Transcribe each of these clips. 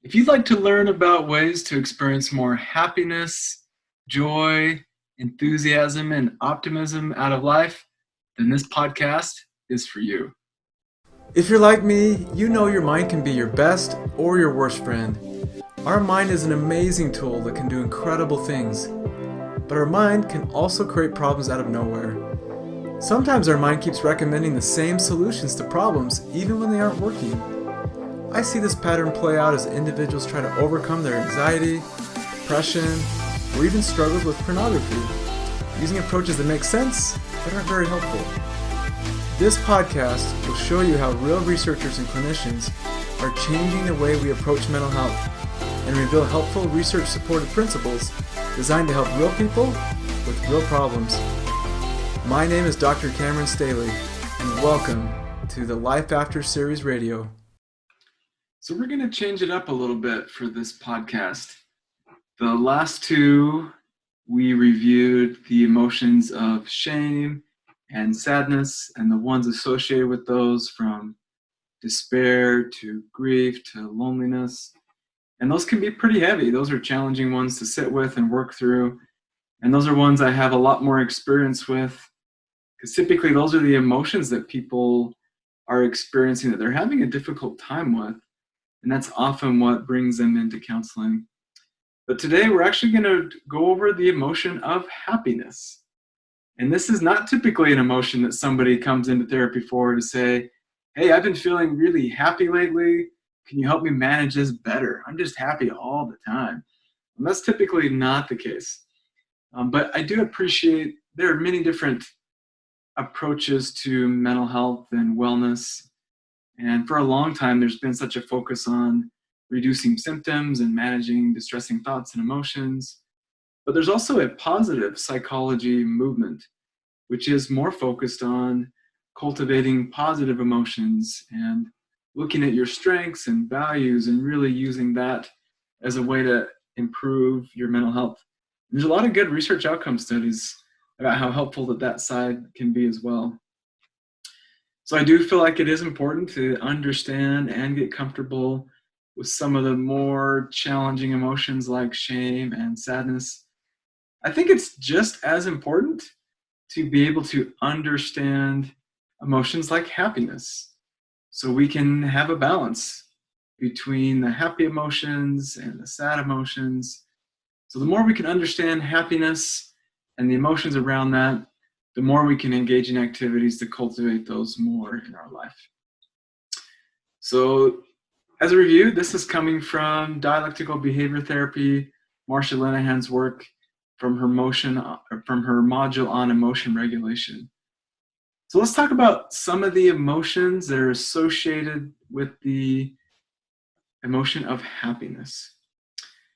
If you'd like to learn about ways to experience more happiness, joy, enthusiasm, and optimism out of life, then this podcast is for you. If you're like me, you know your mind can be your best or your worst friend. Our mind is an amazing tool that can do incredible things, but our mind can also create problems out of nowhere. Sometimes our mind keeps recommending the same solutions to problems even when they aren't working. I see this pattern play out as individuals try to overcome their anxiety, depression, or even struggles with pornography, using approaches that make sense but aren't very helpful. This podcast will show you how real researchers and clinicians are changing the way we approach mental health and reveal helpful research-supported principles designed to help real people with real problems. My name is Dr. Cameron Staley, and welcome to the Life After Series Radio. So we're going to change it up a little bit for this podcast. The last two, we reviewed the emotions of shame and sadness and the ones associated with those, from despair to grief to loneliness. And those can be pretty heavy. Those are challenging ones to sit with and work through. And those are ones I have a lot more experience with, because typically those are the emotions that people are experiencing that they're having a difficult time with. And that's often what brings them into counseling. But today we're actually going to go over the emotion of happiness. And this is not typically an emotion that somebody comes into therapy for to say, hey, I've been feeling really happy lately. Can you help me manage this better? I'm just happy all the time. And that's typically not the case. But I do appreciate there are many different approaches to mental health and wellness. And for a long time, there's been such a focus on reducing symptoms and managing distressing thoughts and emotions. But there's also a positive psychology movement, which is more focused on cultivating positive emotions and looking at your strengths and values and really using that as a way to improve your mental health. And there's a lot of good research outcome studies about how helpful that side can be as well. So I do feel like it is important to understand and get comfortable with some of the more challenging emotions like shame and sadness. I think it's just as important to be able to understand emotions like happiness, so we can have a balance between the happy emotions and the sad emotions. So the more we can understand happiness and the emotions around that, the more we can engage in activities to cultivate those more in our life. So as a review, this is coming from dialectical behavior therapy, Marsha Linehan's work from her module on emotion regulation. So let's talk about some of the emotions that are associated with the emotion of happiness.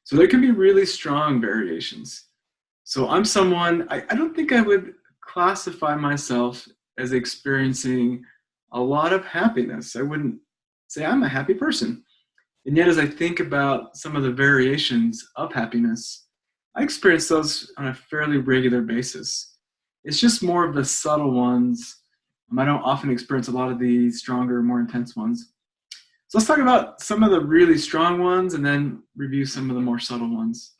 So there can be really strong variations. So I'm someone, I don't think I would classify myself as experiencing a lot of happiness. I wouldn't say I'm a happy person. And yet, as I think about some of the variations of happiness, I experience those on a fairly regular basis. It's just more of the subtle ones. I don't often experience a lot of the stronger, more intense ones. So let's talk about some of the really strong ones and then review some of the more subtle ones.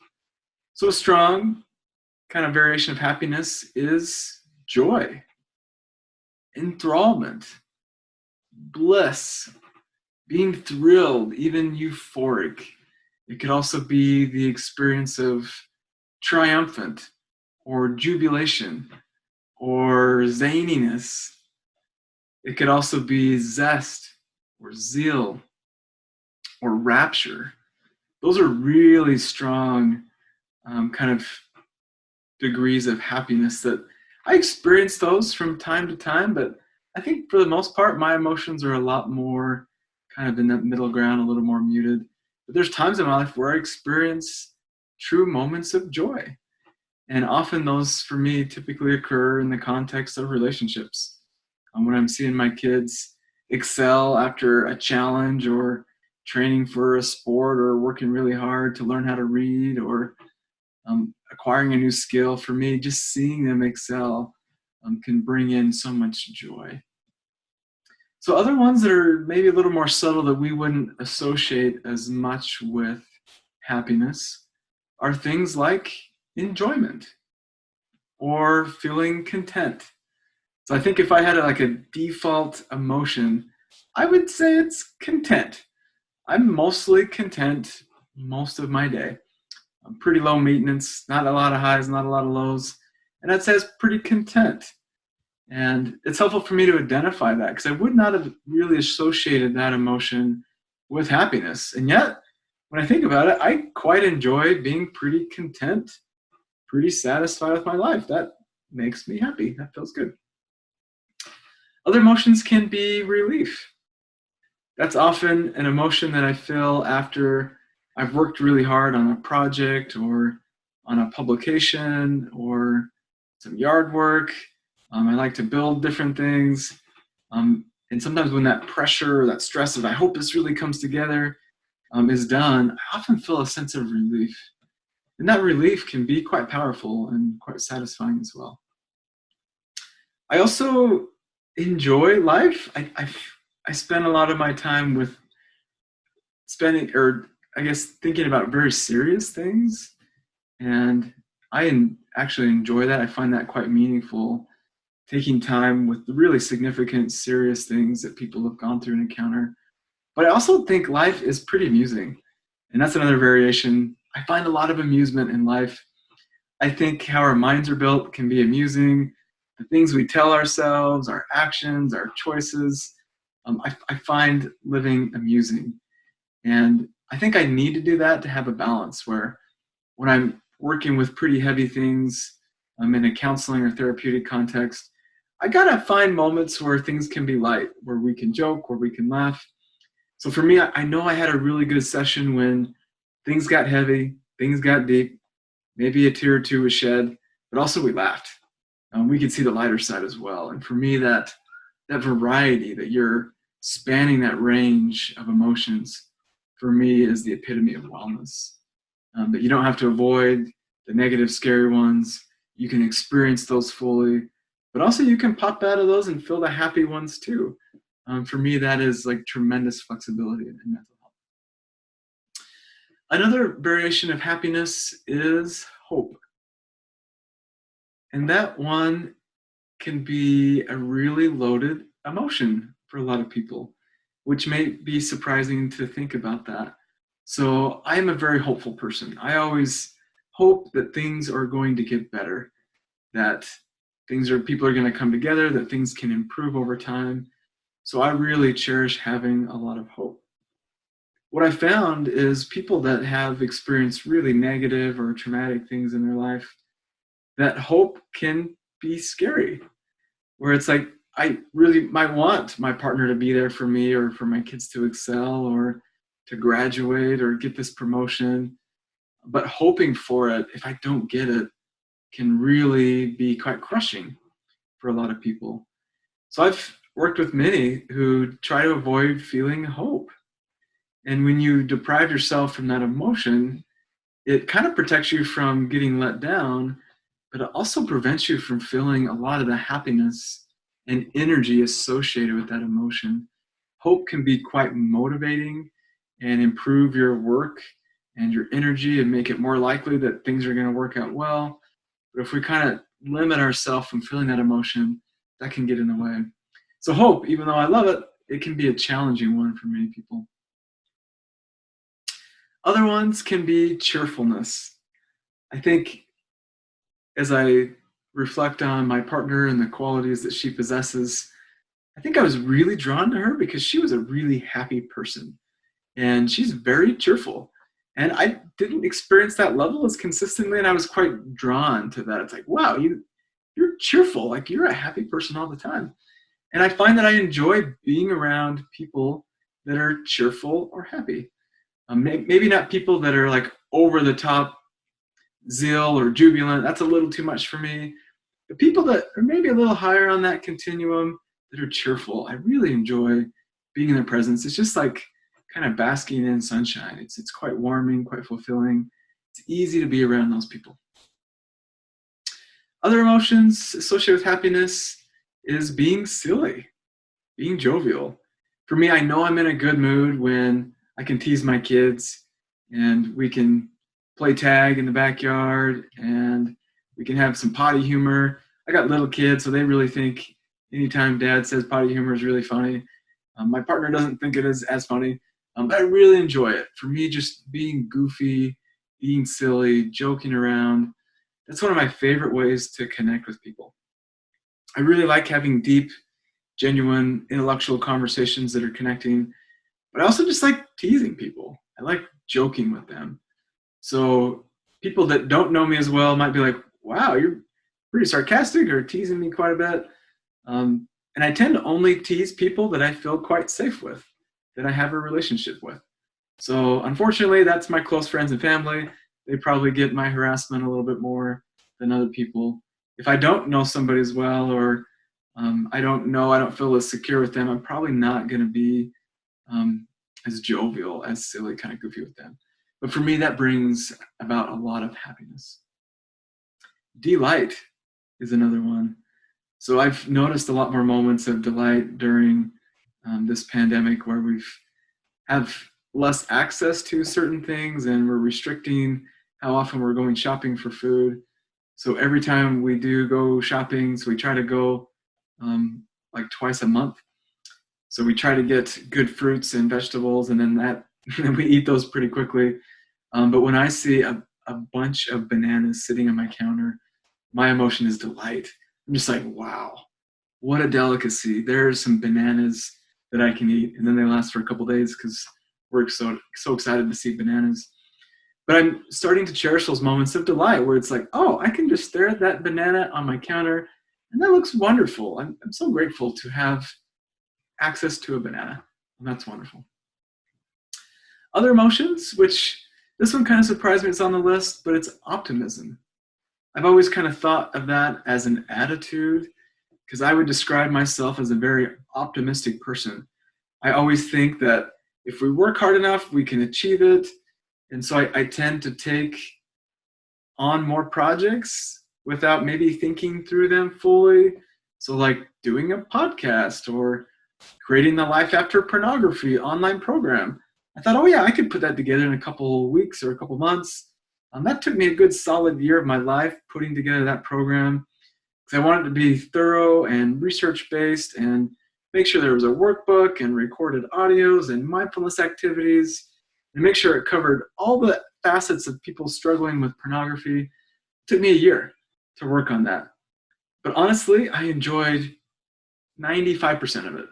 So a strong kind of variation of happiness is joy, enthrallment, bliss, being thrilled, even euphoric. It could also be the experience of triumphant or jubilation or zaniness. It could also be zest or zeal or rapture. Those are really strong kind of degrees of happiness that I experience those from time to time, but I think for the most part, my emotions are a lot more kind of in that middle ground, a little more muted. But there's times in my life where I experience true moments of joy. And often those, for me, typically occur in the context of relationships. When I'm seeing my kids excel after a challenge, or training for a sport, or working really hard to learn how to read, or acquiring a new skill, for me, just seeing them excel can bring in so much joy. So other ones that are maybe a little more subtle that we wouldn't associate as much with happiness are things like enjoyment or feeling content. So I think if I had like a default emotion, I would say it's content. I'm mostly content most of my day. I'm pretty low maintenance, not a lot of highs, not a lot of lows. And I'd say it's pretty content. And it's helpful for me to identify that because I would not have really associated that emotion with happiness. And yet, when I think about it, I quite enjoy being pretty content, pretty satisfied with my life. That makes me happy. That feels good. Other emotions can be relief. That's often an emotion that I feel after I've worked really hard on a project or on a publication or some yard work. I like to build different things. And sometimes when that pressure or that stress of I hope this really comes together is done, I often feel a sense of relief. And that relief can be quite powerful and quite satisfying as well. I also enjoy life. I spend a lot of my time with thinking about very serious things. And actually enjoy that. I find that quite meaningful, taking time with the really significant, serious things that people have gone through and encounter. But I also think life is pretty amusing. And that's another variation. I find a lot of amusement in life. I think how our minds are built can be amusing. The things we tell ourselves, our actions, our choices, I find living amusing. And I think I need to do that to have a balance where when I'm working with pretty heavy things, I'm in a counseling or therapeutic context, I gotta find moments where things can be light, where we can joke, where we can laugh. So for me, I know I had a really good session when things got heavy, things got deep, maybe a tear or two was shed, but also we laughed. We could see the lighter side as well. And for me, that variety, that you're spanning that range of emotions, for me is the epitome of wellness. That you don't have to avoid the negative, scary ones. You can experience those fully, but also you can pop out of those and feel the happy ones too. For me, that is like tremendous flexibility in mental health. Another variation of happiness is hope. And that one can be a really loaded emotion for a lot of people, which may be surprising to think about that. So I am a very hopeful person. I always hope that things are going to get better, that people are going to come together, that things can improve over time. So I really cherish having a lot of hope. What I found is people that have experienced really negative or traumatic things in their life, that hope can be scary, where it's like, I really might want my partner to be there for me or for my kids to excel or to graduate or get this promotion. But hoping for it, if I don't get it, can really be quite crushing for a lot of people. So I've worked with many who try to avoid feeling hope. And when you deprive yourself from that emotion, it kind of protects you from getting let down, but it also prevents you from feeling a lot of the happiness and energy associated with that emotion. Hope can be quite motivating and improve your work and your energy and make it more likely that things are going to work out well. But if we kind of limit ourselves from feeling that emotion, that can get in the way. So hope, even though I love it, it can be a challenging one for many people. Other ones can be cheerfulness. I think as I reflect on my partner and the qualities that she possesses, I think I was really drawn to her because she was a really happy person. And she's very cheerful. And I didn't experience that level as consistently, and I was quite drawn to that. It's like, wow, you're cheerful. Like, you're a happy person all the time. And I find that I enjoy being around people that are cheerful or happy. Maybe not people that are like over the top zeal or jubilant. That's a little too much for me. The people that are maybe a little higher on that continuum that are cheerful, I really enjoy being in their presence. It's just like kind of basking in sunshine. It's quite warming, quite fulfilling. It's easy to be around those people. Other emotions associated with happiness is being silly, being jovial. For me, I know I'm in a good mood when I can tease my kids and we can play tag in the backyard and we can have some potty humor. I got little kids, so they really think anytime dad says potty humor is really funny. My partner doesn't think it is as funny, but I really enjoy it. For me, just being goofy, being silly, joking around, that's one of my favorite ways to connect with people. I really like having deep, genuine, intellectual conversations that are connecting, but I also just like teasing people. I like joking with them. So people that don't know me as well might be like, wow, you're pretty sarcastic or teasing me quite a bit. And I tend to only tease people that I feel quite safe with, that I have a relationship with. So unfortunately, that's my close friends and family. They probably get my harassment a little bit more than other people. If I don't know somebody as well, or I don't feel as secure with them, I'm probably not going to be as jovial, as silly, kind of goofy with them. But for me, that brings about a lot of happiness. Delight is another one. So I've noticed a lot more moments of delight during this pandemic where we've have less access to certain things and we're restricting how often we're going shopping for food. So every time we do go shopping, so we try to go like twice a month. So we try to get good fruits and vegetables, and then we eat those pretty quickly. But when I see a bunch of bananas sitting on my counter, my emotion is delight. I'm just like, wow, what a delicacy. There's some bananas that I can eat, and then they last for a couple days because we're so excited to see bananas. But I'm starting to cherish those moments of delight where it's like, oh, I can just stare at that banana on my counter, and that looks wonderful. I'm so grateful to have access to a banana, and that's wonderful. Other emotions, which this one kind of surprised me, it's on the list, but it's optimism. I've always kind of thought of that as an attitude because I would describe myself as a very optimistic person. I always think that if we work hard enough, we can achieve it. And so I tend to take on more projects without maybe thinking through them fully. So like doing a podcast or creating the Life After Pornography online program. I thought, oh yeah, I could put that together in a couple weeks or a couple months. That took me a good solid year of my life putting together that program because I wanted to be thorough and research-based and make sure there was a workbook and recorded audios and mindfulness activities and make sure it covered all the facets of people struggling with pornography. It took me a year to work on that. But honestly, I enjoyed 95% of it.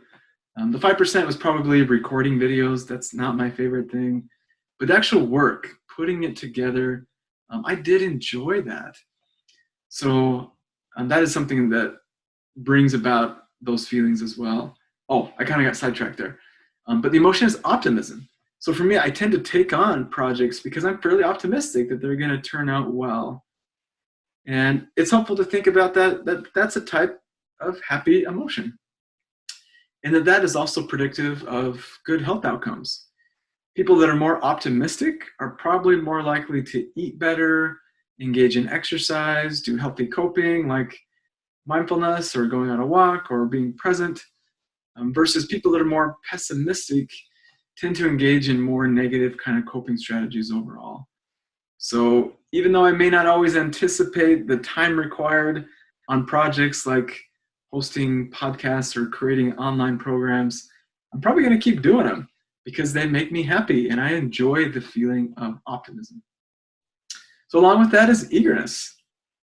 The 5% was probably recording videos. That's not my favorite thing. But the actual work, putting it together, I did enjoy that. So that is something that brings about those feelings as well. Oh, I kind of got sidetracked there. But the emotion is optimism. So for me, I tend to take on projects because I'm fairly optimistic that they're going to turn out well. And it's helpful to think about that's a type of happy emotion. And that is also predictive of good health outcomes. People that are more optimistic are probably more likely to eat better, engage in exercise, do healthy coping like mindfulness or going on a walk or being present, versus people that are more pessimistic tend to engage in more negative kind of coping strategies overall. So even though I may not always anticipate the time required on projects like hosting podcasts or creating online programs, I'm probably going to keep doing them because they make me happy and I enjoy the feeling of optimism. So along with that is eagerness.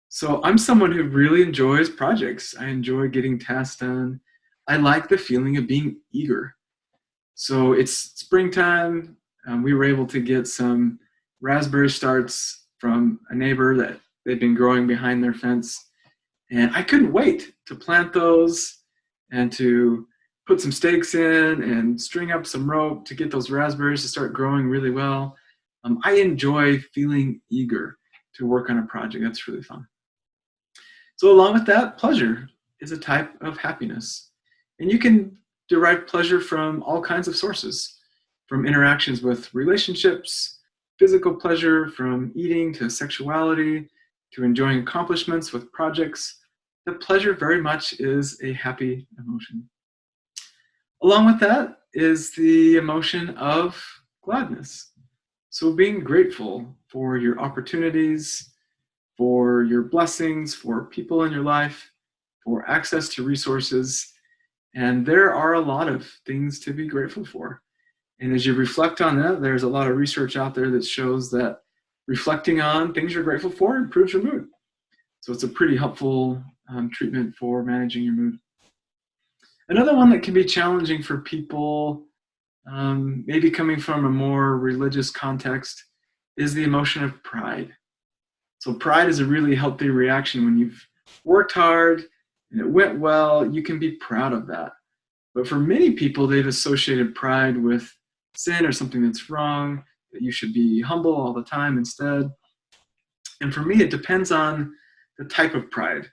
So I'm someone who really enjoys projects. I enjoy getting tasks done. I like the feeling of being eager. So it's springtime. We were able to get some raspberry starts from a neighbor that they'd been growing behind their fence. And I couldn't wait to plant those and to put some stakes in and string up some rope to get those raspberries to start growing really well. I enjoy feeling eager to work on a project. That's really fun. So along with that, pleasure is a type of happiness. And you can derive pleasure from all kinds of sources, from interactions with relationships, physical pleasure, from eating to sexuality, to enjoying accomplishments with projects. The pleasure very much is a happy emotion. Along with that is the emotion of gladness. So being grateful for your opportunities, for your blessings, for people in your life, for access to resources. And there are a lot of things to be grateful for. And as you reflect on that, there's a lot of research out there that shows that reflecting on things you're grateful for improves your mood. So it's a pretty helpful treatment for managing your mood. Another one that can be challenging for people, maybe coming from a more religious context, is the emotion of pride. So pride is a really healthy reaction. When you've worked hard and it went well, you can be proud of that. But for many people, they've associated pride with sin or something that's wrong, that you should be humble all the time instead. And for me, it depends on the type of pride.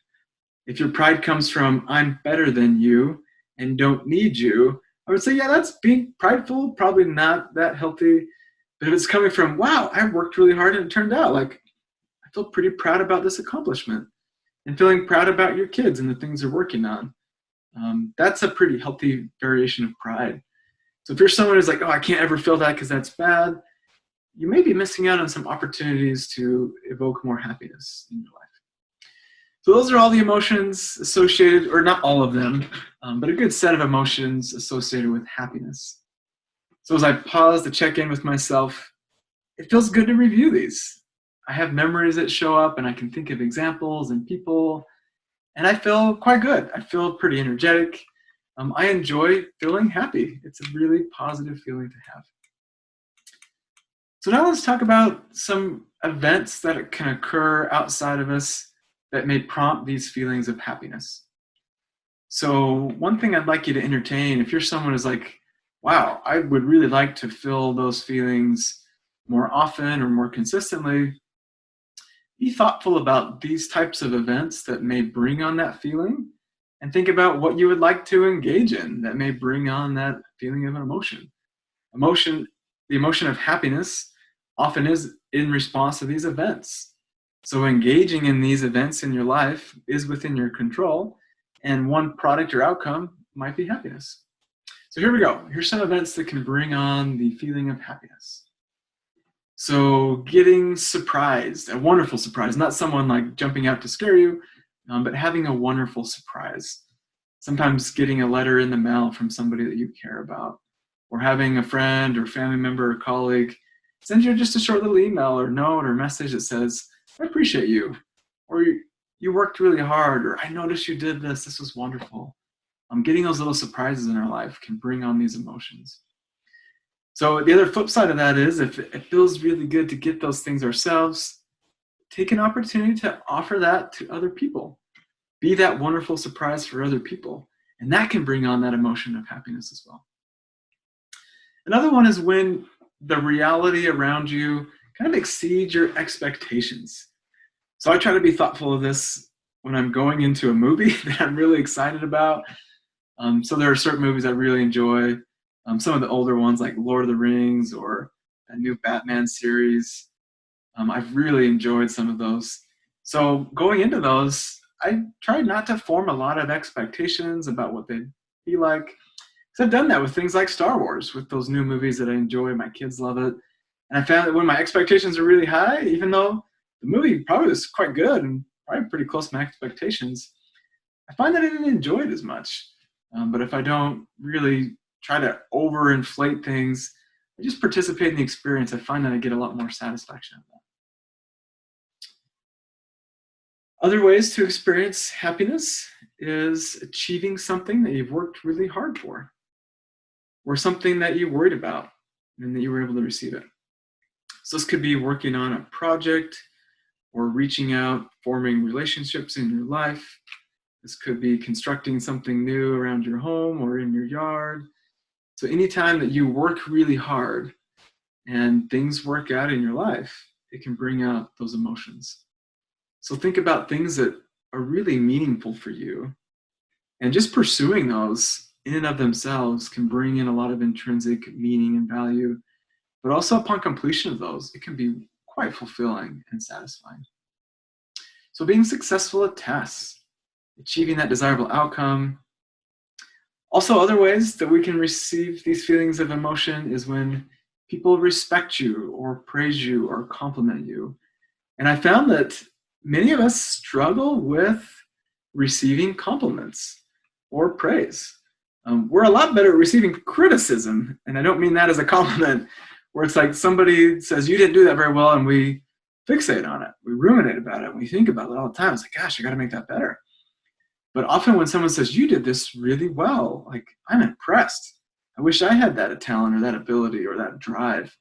If your pride comes from, I'm better than you and don't need you, I would say, yeah, that's being prideful, probably not that healthy. But if it's coming from, wow, I worked really hard and it turned out like, I feel pretty proud about this accomplishment, and feeling proud about your kids and the things they're working on. That's a pretty healthy variation of pride. So if you're someone who's like, oh, I can't ever feel that because that's bad, you may be missing out on some opportunities to evoke more happiness in your life. So those are all the emotions associated, or not all of them, but a good set of emotions associated with happiness. So as I pause to check in with myself, it feels good to review these. I have memories that show up and I can think of examples and people, and I feel quite good. I feel pretty energetic. I enjoy feeling happy. It's a really positive feeling to have. So now let's talk about some events that can occur outside of us that may prompt these feelings of happiness. So one thing I'd like you to entertain, if you're someone who's like, wow, I would really like to feel those feelings more often or more consistently, be thoughtful about these types of events that may bring on that feeling, and think about what you would like to engage in that may bring on that feeling of an emotion. The emotion of happiness often is in response to these events. So engaging in these events in your life is within your control, and one product or outcome might be happiness. So here we go. Here's some events that can bring on the feeling of happiness. So getting surprised, a wonderful surprise, not someone like jumping out to scare you, but having a wonderful surprise. Sometimes getting a letter in the mail from somebody that you care about, or having a friend or family member or colleague send you just a short little email or note or message that says, I appreciate you, or you worked really hard, or I noticed you did this, this was wonderful. Getting those little surprises in our life can bring on these emotions. So the other flip side of that is, if it feels really good to get those things ourselves, take an opportunity to offer that to other people. Be that wonderful surprise for other people. And that can bring on that emotion of happiness as well. Another one is when the reality around you kind of exceeds your expectations. So I try to be thoughtful of this when I'm going into a movie that I'm really excited about. So there are certain movies I really enjoy. Some of the older ones like Lord of the Rings or a new Batman series. I've really enjoyed some of those. So going into those, I try not to form a lot of expectations about what they'd be like. Because I've done that with things like Star Wars, with those new movies that I enjoy. My kids love it. And I found that when my expectations are really high, even though the movie probably was quite good and probably pretty close to my expectations, I find that I didn't enjoy it as much. But if I don't really try to overinflate things, I just participate in the experience, I find that I get a lot more satisfaction out of that. Other ways to experience happiness is achieving something that you've worked really hard for, or something that you worried about and that you were able to receive it. So this could be working on a project, or reaching out, forming relationships in your life. This could be constructing something new around your home or in your yard. So anytime that you work really hard and things work out in your life, it can bring out those emotions. So think about things that are really meaningful for you, and just pursuing those in and of themselves can bring in a lot of intrinsic meaning and value. But also upon completion of those, it can be quite fulfilling and satisfying. So being successful at tests, achieving that desirable outcome, Also, other ways that we can receive these feelings of emotion is when people respect you or praise you or compliment you. And I found that many of us struggle with receiving compliments or praise. We're a lot better at receiving criticism, and I don't mean that as a compliment, where it's like somebody says, you didn't do that very well, and we fixate on it. We ruminate about it. We think about it all the time. It's like, gosh, I got to make that better. But often when someone says, you did this really well, like, I'm impressed. I wish I had that talent or that ability or that drive.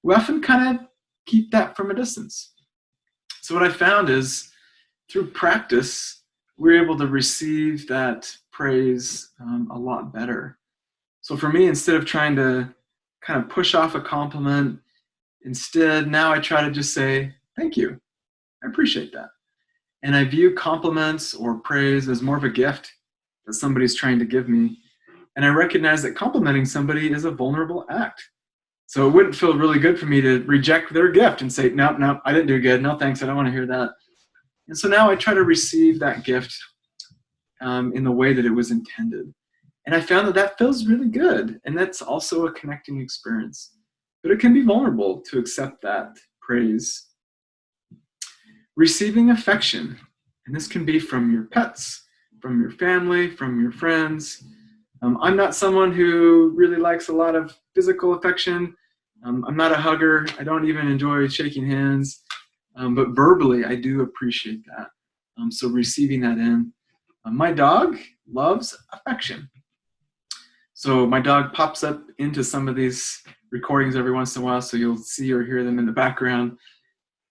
We often kind of keep that from a distance. So what I found is through practice, we're able to receive that praise a lot better. So for me, instead of trying to kind of push off a compliment, instead now I try to just say, thank you. I appreciate that. And I view compliments or praise as more of a gift that somebody's trying to give me. And I recognize that complimenting somebody is a vulnerable act. So it wouldn't feel really good for me to reject their gift and say, no, I didn't do good. No, thanks. I don't want to hear that. And so now I try to receive that gift in the way that it was intended. And I found that that feels really good. And that's also a connecting experience. But it can be vulnerable to accept that praise. Receiving affection. And this can be from your pets, from your family, from your friends. I'm not someone who really likes a lot of physical affection. I'm not a hugger. I don't even enjoy shaking hands. But verbally, I do appreciate that. So receiving that in. My dog loves affection. So my dog pops up into some of these recordings every once in a while, so you'll see or hear them in the background.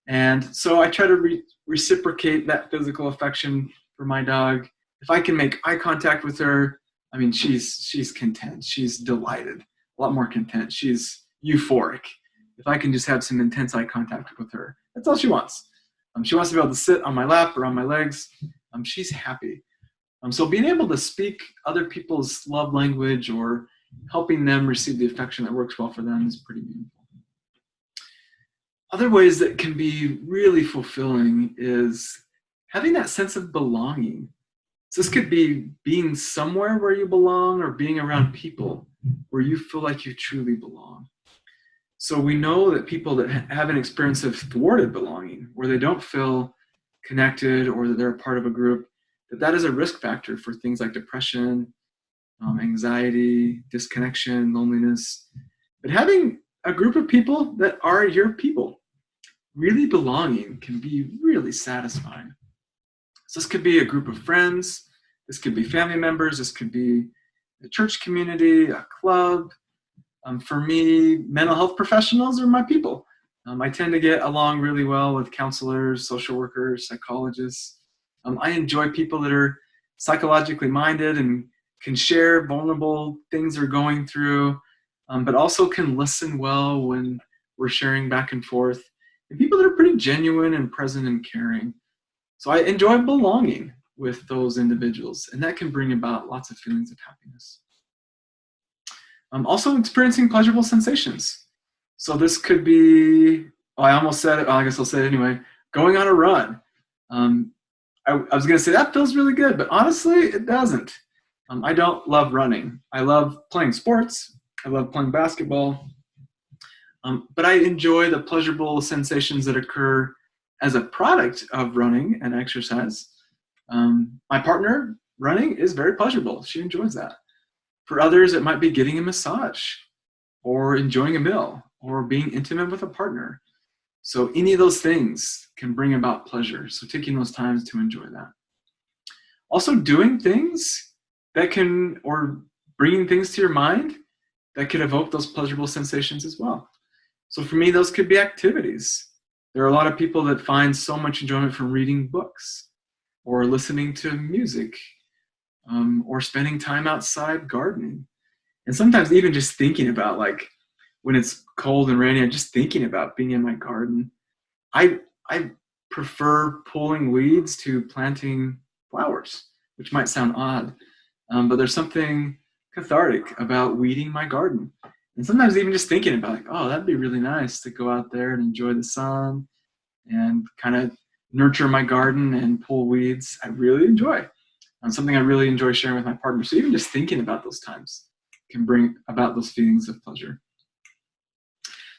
And so I try to reciprocate that physical affection for my dog. If I can make eye contact with her, I mean, she's content. She's delighted, a lot more content. She's euphoric. If I can just have some intense eye contact with her, that's all she wants. She wants to be able to sit on my lap or on my legs. She's happy. So being able to speak other people's love language or helping them receive the affection that works well for them is pretty meaningful. Other ways that can be really fulfilling is having that sense of belonging. So this could be being somewhere where you belong or being around people where you feel like you truly belong. So we know that people that have an experience of thwarted belonging, where they don't feel connected or that they're a part of a group, that is a risk factor for things like depression, anxiety, disconnection, loneliness. But having a group of people that are your people, really belonging, can be really satisfying. So this could be a group of friends, this could be family members, this could be a church community, a club. For me, mental health professionals are my people. I tend to get along really well with counselors, social workers, psychologists. I enjoy people that are psychologically minded and can share vulnerable things they're going through, but also can listen well when we're sharing back and forth. And people that are pretty genuine and present and caring. So I enjoy belonging with those individuals, and that can bring about lots of feelings of happiness. Also experiencing pleasurable sensations. So this could be, I almost said it, I guess I'll say it anyway, going on a run. I was going to say that feels really good, but honestly, it doesn't. I don't love running. I love playing sports. I love playing basketball. But I enjoy the pleasurable sensations that occur as a product of running and exercise. My partner running is very pleasurable. She enjoys that. For others, it might be getting a massage or enjoying a meal or being intimate with a partner. So any of those things can bring about pleasure. So taking those times to enjoy that. Also doing things that can, or bringing things to your mind that could evoke those pleasurable sensations as well. So for me, those could be activities. There are a lot of people that find so much enjoyment from reading books or listening to music or spending time outside gardening. And sometimes even just thinking about, like, when it's cold and rainy, I'm just thinking about being in my garden. I prefer pulling weeds to planting flowers, which might sound odd, but there's something cathartic about weeding my garden. And sometimes even just thinking about, like, oh, that'd be really nice to go out there and enjoy the sun and kind of nurture my garden and pull weeds, I really enjoy. something I really enjoy sharing with my partner. So even just thinking about those times can bring about those feelings of pleasure.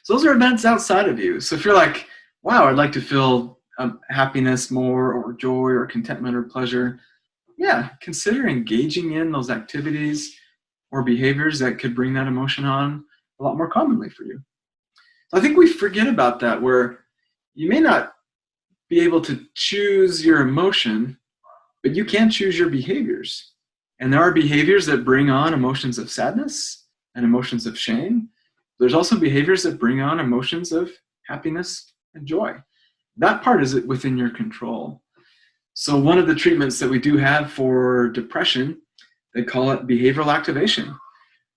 So those are events outside of you. So if you're like, wow, I'd like to feel happiness more, or joy, or contentment, or pleasure, yeah, consider engaging in those activities or behaviors that could bring that emotion on a lot more commonly for you. So I think we forget about that, where you may not be able to choose your emotion, but you can choose your behaviors. And there are behaviors that bring on emotions of sadness and emotions of shame. There's also behaviors that bring on emotions of happiness and joy. That part is within your control. So one of the treatments that we do have for depression, they call it behavioral activation,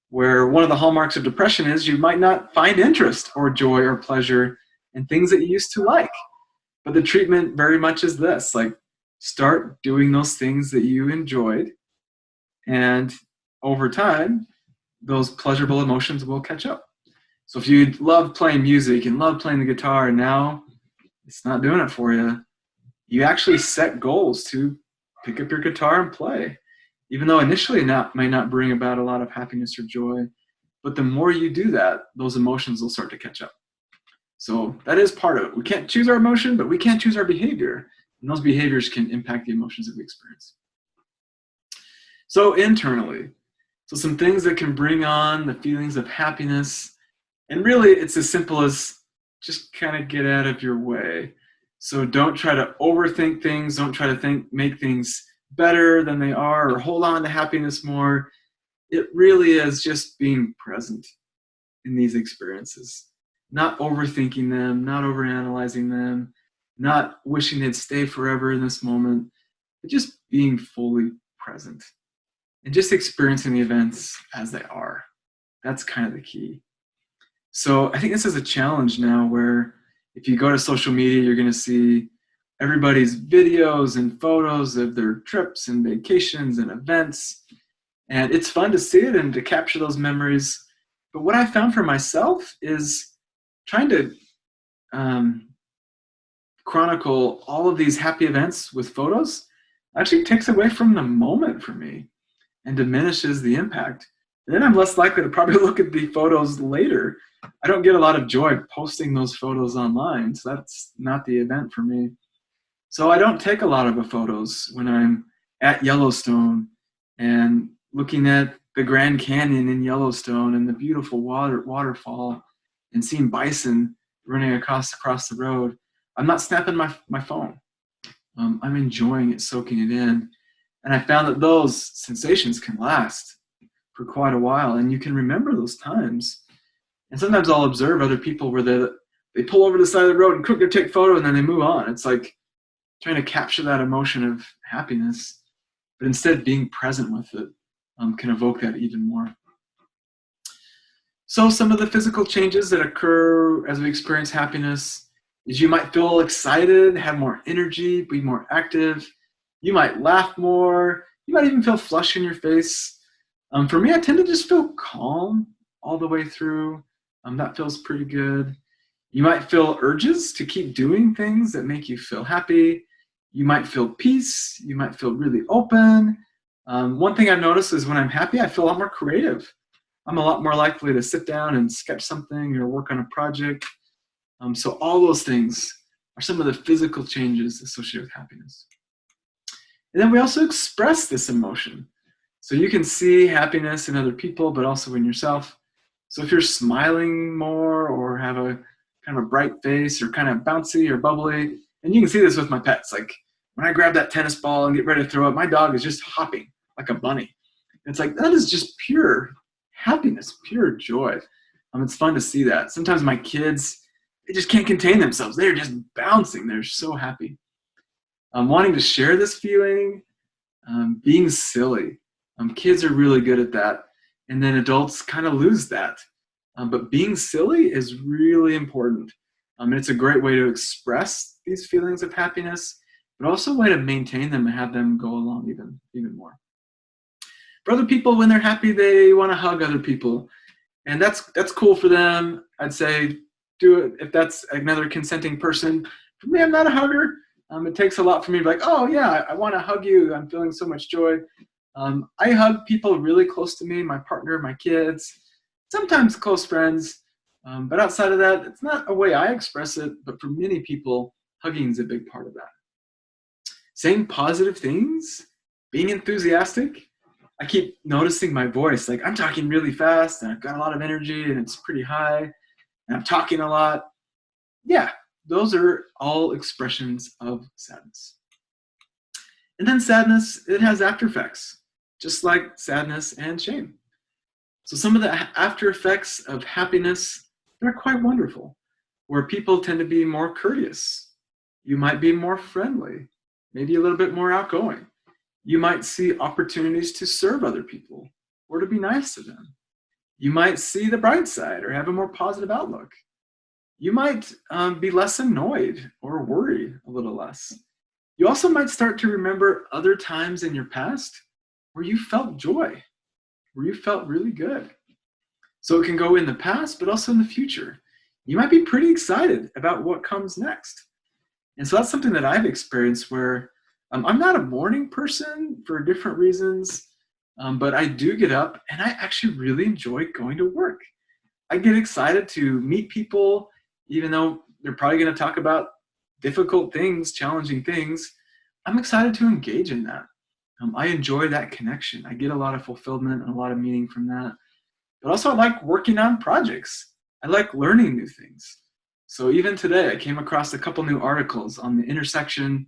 where one of the hallmarks of depression is you might not find interest or joy or pleasure in things that you used to like. But the treatment very much is this, like, start doing those things that you enjoyed, and over time, those pleasurable emotions will catch up. So if you love playing music and love playing the guitar and now it's not doing it for you, you actually set goals to pick up your guitar and play. Even though initially it may not bring about a lot of happiness or joy, but the more you do that, those emotions will start to catch up. So that is part of it. We can't choose our emotion, but we can choose our behavior. And those behaviors can impact the emotions that we experience. So internally, so some things that can bring on the feelings of happiness. And really, it's as simple as just kind of get out of your way. So don't try to overthink things. Don't try to make things better than they are, or hold on to happiness more. It really is just being present in these experiences, not overthinking them, not overanalyzing them, not wishing they'd stay forever in this moment, but just being fully present and just experiencing the events as they are. That's kind of the key. So I think this is a challenge now, where if you go to social media, you're going to see everybody's videos and photos of their trips and vacations and events. And it's fun to see it and to capture those memories. But what I found for myself is trying to chronicle all of these happy events with photos actually takes away from the moment for me and diminishes the impact. And then I'm less likely to probably look at the photos later. I don't get a lot of joy posting those photos online, so that's not the event for me. So I don't take a lot of the photos when I'm at Yellowstone and looking at the Grand Canyon in Yellowstone and the beautiful waterfall and seeing bison running across the road. I'm not snapping my phone. I'm enjoying it, soaking it in. And I found that those sensations can last for quite a while, and you can remember those times. And sometimes I'll observe other people where they pull over to the side of the road and quickly take a photo and then they move on. It's like trying to capture that emotion of happiness, but instead being present with it can evoke that even more. So some of the physical changes that occur as we experience happiness is you might feel excited, have more energy, be more active. You might laugh more. You might even feel flush in your face. For me, I tend to just feel calm all the way through. That feels pretty good. You might feel urges to keep doing things that make you feel happy. You might feel peace. You might feel really open. One thing I've noticed is when I'm happy, I feel a lot more creative. I'm a lot more likely to sit down and sketch something or work on a project. So all those things are some of the physical changes associated with happiness. And then we also express this emotion. So you can see happiness in other people, but also in yourself. So if you're smiling more or have a kind of a bright face or kind of bouncy or bubbly, and you can see this with my pets. Like when I grab that tennis ball and get ready to throw it, my dog is just hopping like a bunny. It's like, that is just pure happiness, pure joy. It's fun to see that. Sometimes my kids, they just can't contain themselves. They're just bouncing. They're so happy. Wanting to share this feeling, being silly. Kids are really good at that. And then adults kind of lose that. But being silly is really important. And it's a great way to express these feelings of happiness, but also a way to maintain them and have them go along even more. For other people, when they're happy, they want to hug other people. And that's cool for them. I'd say do it if that's another consenting person. For me, I'm not a hugger. It takes a lot for me to be like, oh yeah, I want to hug you. I'm feeling so much joy. I hug people really close to me, my partner, my kids, sometimes close friends. But outside of that, it's not a way I express it, but for many people, hugging is a big part of that. Saying positive things, being enthusiastic. I keep noticing my voice, like I'm talking really fast and I've got a lot of energy and it's pretty high and I'm talking a lot. Yeah, those are all expressions of sadness. And then sadness, it has after effects, just like sadness and shame. So some of the after effects of happiness, they're quite wonderful, where people tend to be more courteous. You might be more friendly, maybe a little bit more outgoing. You might see opportunities to serve other people or to be nice to them. You might see the bright side or have a more positive outlook. You might be less annoyed or worry a little less. You also might start to remember other times in your past where you felt joy, where you felt really good. So it can go in the past, but also in the future. You might be pretty excited about what comes next. And so that's something that I've experienced where I'm not a morning person for different reasons, but I do get up and I actually really enjoy going to work. I get excited to meet people, even though they're probably going to talk about difficult things, challenging things. I'm excited to engage in that. I enjoy that connection. I get a lot of fulfillment and a lot of meaning from that. But also I like working on projects. I like learning new things. So even today, I came across a couple new articles on the intersection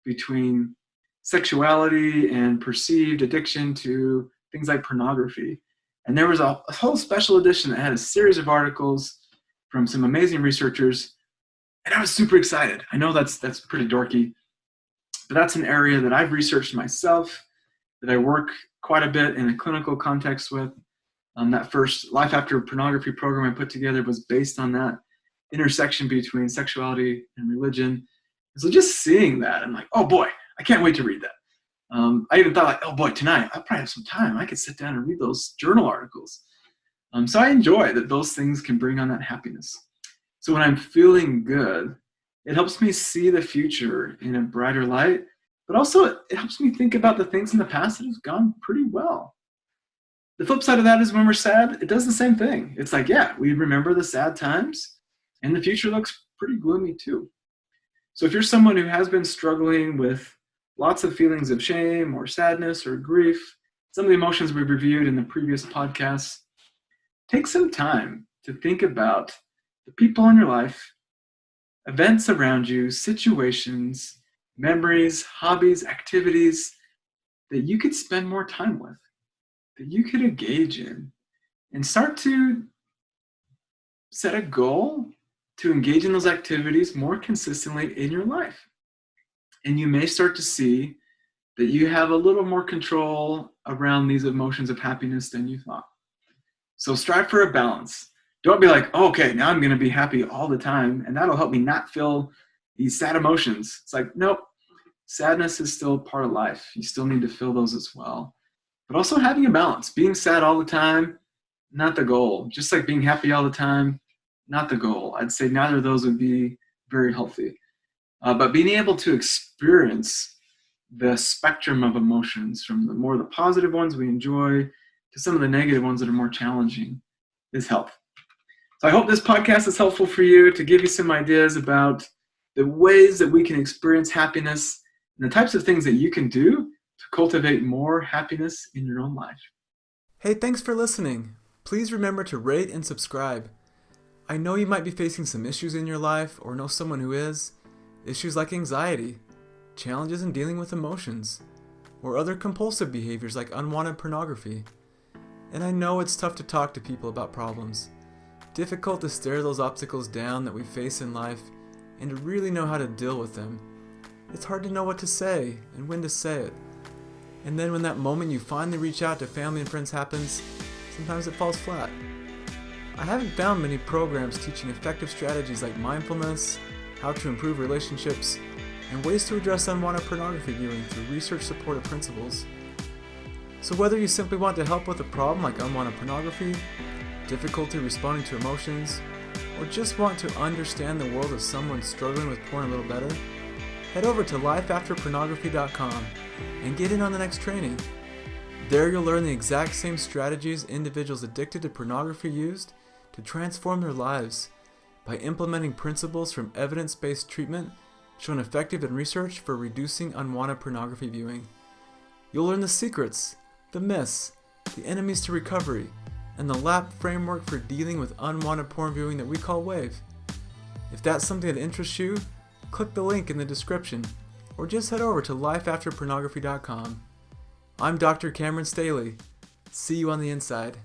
between sexuality and perceived addiction to things like pornography. And there was a whole special edition that had a series of articles from some amazing researchers. And I was super excited. I know that's pretty dorky, but that's an area that I've researched myself, that I work quite a bit in a clinical context with. That first Life After Pornography program I put together was based on that intersection between sexuality and religion. And so just seeing that, I'm like, oh boy, I can't wait to read that. I even thought like, oh boy, tonight I'll probably have some time. I could sit down and read those journal articles. So I enjoy that those things can bring on that happiness. So when I'm feeling good, it helps me see the future in a brighter light, but also it helps me think about the things in the past that have gone pretty well. The flip side of that is when we're sad, it does the same thing. It's like, yeah, we remember the sad times and the future looks pretty gloomy too. So if you're someone who has been struggling with lots of feelings of shame or sadness or grief, some of the emotions we've reviewed in the previous podcasts, take some time to think about the people in your life, events around you, situations, memories, hobbies, activities that you could spend more time with, that you could engage in, and start to set a goal to engage in those activities more consistently in your life. And you may start to see that you have a little more control around these emotions of happiness than you thought. So strive for a balance. Don't be like, oh, okay, now I'm going to be happy all the time, and that'll help me not feel these sad emotions. It's like, nope, sadness is still part of life. You still need to feel those as well. But also having a balance. Being sad all the time, not the goal. Just like being happy all the time, not the goal. I'd say neither of those would be very healthy. But being able to experience the spectrum of emotions, from the positive ones we enjoy to some of the negative ones that are more challenging, is helpful. So I hope this podcast is helpful for you, to give you some ideas about the ways that we can experience happiness and the types of things that you can do to cultivate more happiness in your own life. Hey, thanks for listening. Please remember to rate and subscribe. I know you might be facing some issues in your life or know someone who is. Issues like anxiety, challenges in dealing with emotions, or other compulsive behaviors like unwanted pornography. And I know it's tough to talk to people about problems. Difficult to stare those obstacles down that we face in life and to really know how to deal with them. It's hard to know what to say and when to say it. And then when that moment you finally reach out to family and friends happens, sometimes it falls flat. I haven't found many programs teaching effective strategies like mindfulness, how to improve relationships, and ways to address unwanted pornography viewing through research-supported principles. So whether you simply want to help with a problem like unwanted pornography, difficulty responding to emotions, or just want to understand the world of someone struggling with porn a little better, head over to lifeafterpornography.com and get in on the next training. There you'll learn the exact same strategies individuals addicted to pornography used to transform their lives by implementing principles from evidence-based treatment shown effective in research for reducing unwanted pornography viewing. You'll learn the secrets, the myths, the enemies to recovery, and the LAP framework for dealing with unwanted porn viewing that we call WAVE. If that's something that interests you, click the link in the description or just head over to lifeafterpornography.com. I'm Dr. Cameron Staley. See you on the inside.